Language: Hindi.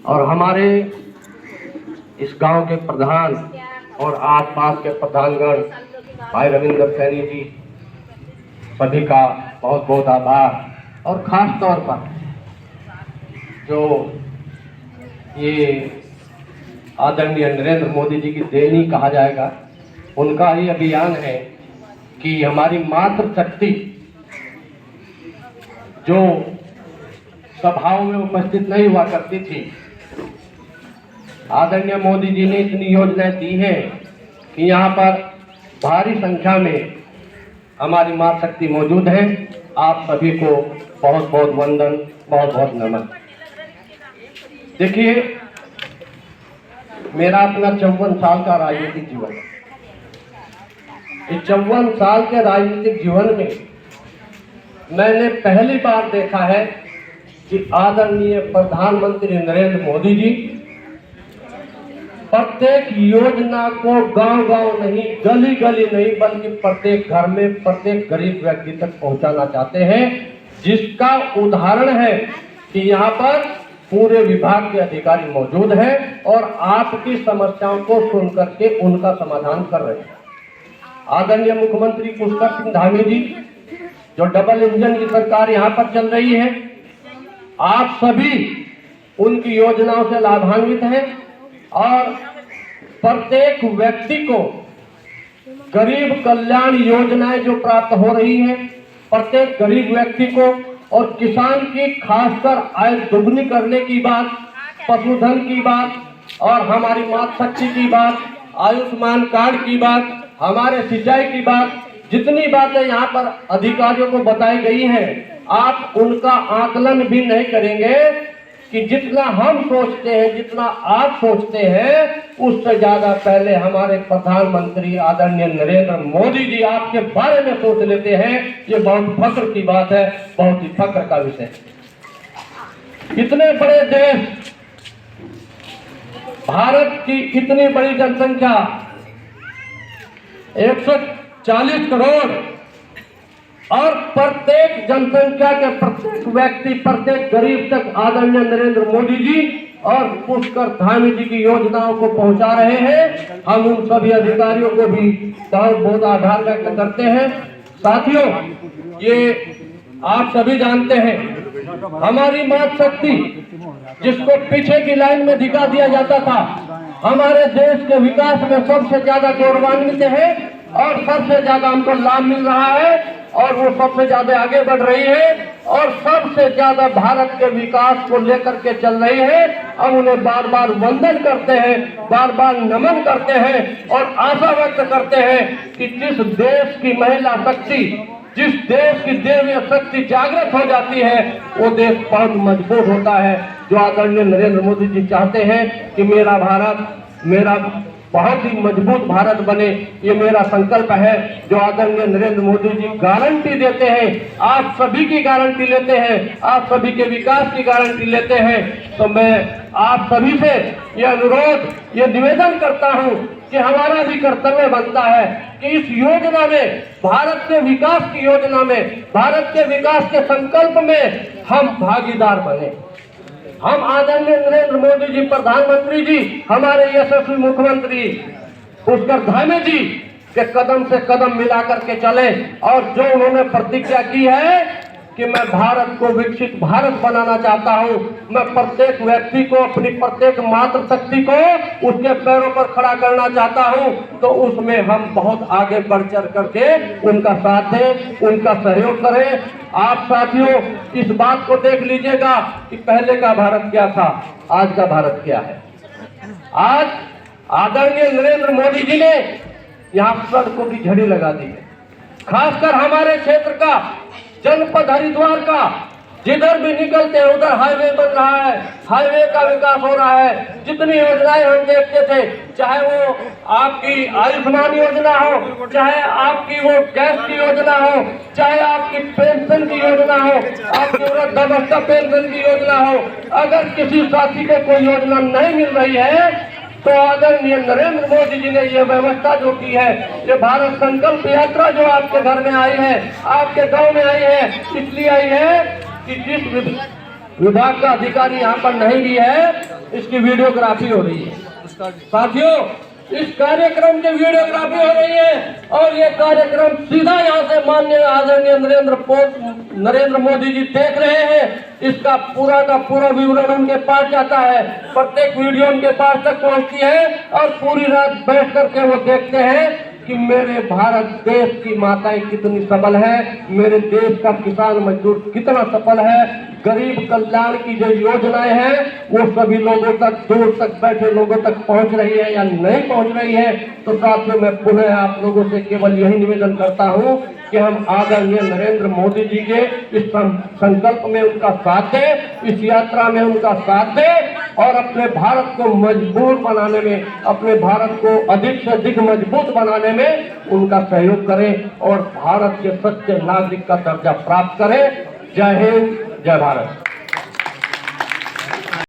और हमारे इस गांव के प्रधान और आसपास के प्रधानगण भाई रविंद्र सैनी जी, सभी का बहुत बहुत आभार। और खास तौर पर जो ये आदरणीय नरेंद्र मोदी जी की देनी कहा जाएगा, उनका ही अभियान है कि हमारी मातृशक्ति जो सभाओं में उपस्थित नहीं हुआ करती थी, आदरणीय मोदी जी ने इतनी योजनाएं दी हैं कि यहाँ पर भारी संख्या में हमारी मातृशक्ति मौजूद है। आप सभी को बहुत बहुत वंदन, बहुत बहुत नमन। देखिए, मेरा अपना 54 साल का राजनीतिक जीवन है। इस 54 साल के राजनीतिक जीवन में मैंने पहली बार देखा है कि आदरणीय प्रधानमंत्री नरेंद्र मोदी जी प्रत्येक योजना को गांव-गांव नहीं, गली-गली नहीं, बल्कि प्रत्येक घर में, प्रत्येक गरीब व्यक्ति तक पहुंचाना चाहते हैं, जिसका उदाहरण है कि यहाँ पर पूरे विभाग के अधिकारी मौजूद हैं और आपकी समस्याओं को सुन करके उनका समाधान कर रहे हैं। आदरणीय मुख्यमंत्री पुष्कर सिंह धामी जी, जो डबल इंजन की सरकार यहाँ पर चल रही है, आप सभी उनकी योजनाओं से लाभान्वित हैं और प्रत्येक व्यक्ति को गरीब कल्याण योजनाएं जो प्राप्त हो रही हैं, प्रत्येक गरीब व्यक्ति को, और किसान की खासकर आय दुगनी करने की बात, पशुधन की बात, और हमारी मातृशक्ति की बात, आयुष्मान कार्ड की बात, हमारे सिंचाई की बात, जितनी बातें यहाँ पर अधिकारियों को बताई गई हैं, आप उनका आकलन भी नहीं करेंगे कि जितना हम सोचते हैं, जितना आप सोचते हैं, उससे ज्यादा पहले हमारे प्रधानमंत्री आदरणीय नरेंद्र मोदी जी आपके बारे में सोच लेते हैं। ये बहुत फख्र की बात है, बहुत ही फख्र का विषय। इतने बड़े देश, भारत की इतनी बड़ी जनसंख्या 140 करोड़, और प्रत्येक जनसंख्या के प्रत्येक व्यक्ति, प्रत्येक गरीब तक आदरणीय नरेंद्र मोदी जी और पुष्कर धामी जी की योजनाओं को पहुंचा रहे हैं। हम उन सभी अधिकारियों को भी बहुत बहुत आभार व्यक्त करते हैं। साथियों, ये आप सभी जानते हैं, हमारी मातृशक्ति जिसको पीछे की लाइन में दिखा दिया जाता था, हमारे देश के विकास में सबसे ज्यादा गौरवान्वित है और सबसे ज्यादा हमको लाभ मिल रहा है, और वो सबसे ज्यादा आगे बढ़ रही है और सबसे ज्यादा भारत के विकास को लेकर के चल रही है। हम उन्हें बार बार वंदन करते हैं, बार बार नमन करते हैं और आशा व्यक्त करते हैं कि जिस देश की महिला शक्ति, जिस देश की देवीय शक्ति जागृत हो जाती है, वो देश बहुत मजबूत होता है। जो आदरणीय नरेंद्र मोदी जी चाहते हैं कि मेरा भारत, मेरा बहुत ही मजबूत भारत बने, ये मेरा संकल्प है। जो आदरणीय नरेंद्र मोदी जी गारंटी देते हैं, आप सभी की गारंटी लेते हैं, आप सभी के विकास की गारंटी लेते हैं, तो मैं आप सभी से ये अनुरोध, ये निवेदन करता हूँ कि हमारा भी कर्तव्य बनता है कि इस योजना में, भारत के विकास की योजना में, भारत के विकास के संकल्प में हम भागीदार बने। हम आदरणीय नरेंद्र मोदी जी प्रधानमंत्री जी, हमारे यशस्वी मुख्यमंत्री पुष्कर धामी जी के कदम से कदम मिलाकर के चले, और जो उन्होंने प्रतिज्ञा की है कि मैं भारत को विकसित भारत बनाना चाहता हूं, मैं प्रत्येक व्यक्ति को, अपनी प्रत्येक मातृशक्ति को उसके पैरों पर खड़ा करना चाहता हूं, तो उसमें हम बहुत आगे बढ़ चढ़ करके उनका साथ दें, उनका सहयोग करें। आप साथियों, इस बात को देख लीजिएगा कि पहले का भारत क्या था, आज का भारत क्या है। आज आदरणीय नरेंद्र मोदी जी ने यहाँ सड़कों की झड़ी लगा दी है। खासकर हमारे क्षेत्र का, जनपद हरिद्वार का, जिधर भी निकलते हैं उधर हाईवे बन रहा है, हाईवे का विकास हो रहा है। जितनी योजनाएं हम देखते थे, चाहे वो आपकी आयुष्मान योजना हो, चाहे आपकी वो गैस की योजना हो, चाहे आपकी पेंशन की योजना हो, आपकी वृद्धावस्था पेंशन की योजना हो, अगर किसी साथी को कोई योजना नहीं मिल रही है, तो आदरणीय नरेंद्र मोदी जी ने ये व्यवस्था जो की है, ये भारत संकल्प यात्रा जो आपके घर में आई है, आपके गांव में आई है, इसलिए आई है कि जिस विभाग का अधिकारी यहाँ पर नहीं भी है, इसकी वीडियोग्राफी हो रही है। साथियों, इस कार्यक्रम की वीडियोग्राफी हो रही है और ये कार्यक्रम सीधा यहाँ से माननीय आदरणीय नरेंद्र मोदी जी देख रहे हैं। इसका पूरा का पूरा विवरण उनके पास जाता है, प्रत्येक वीडियो उनके पास तक पहुँचती है और पूरी रात बैठ करके वो देखते हैं कि मेरे भारत देश की माताएं कितनी सबल है, मेरे देश का किसान मजदूर कितना सफल है, गरीब कल्याण की जो योजनाएं हैं वो सभी लोगों तक, दूर तक बैठे लोगों तक पहुंच रही है या नहीं पहुंच रही है। तो साथियों, मैं पुनः आप लोगों से केवल यही निवेदन करता हूं कि हम आदरणीय नरेंद्र मोदी जी के इस संकल्प में उनका साथ दें, इस यात्रा में उनका साथ दें और अपने भारत को मजबूत बनाने में, अपने भारत को अधिक से अधिक मजबूत बनाने में उनका सहयोग करें और भारत के सच्चे नागरिक का दर्जा प्राप्त करें। जय हिंद, जय भारत।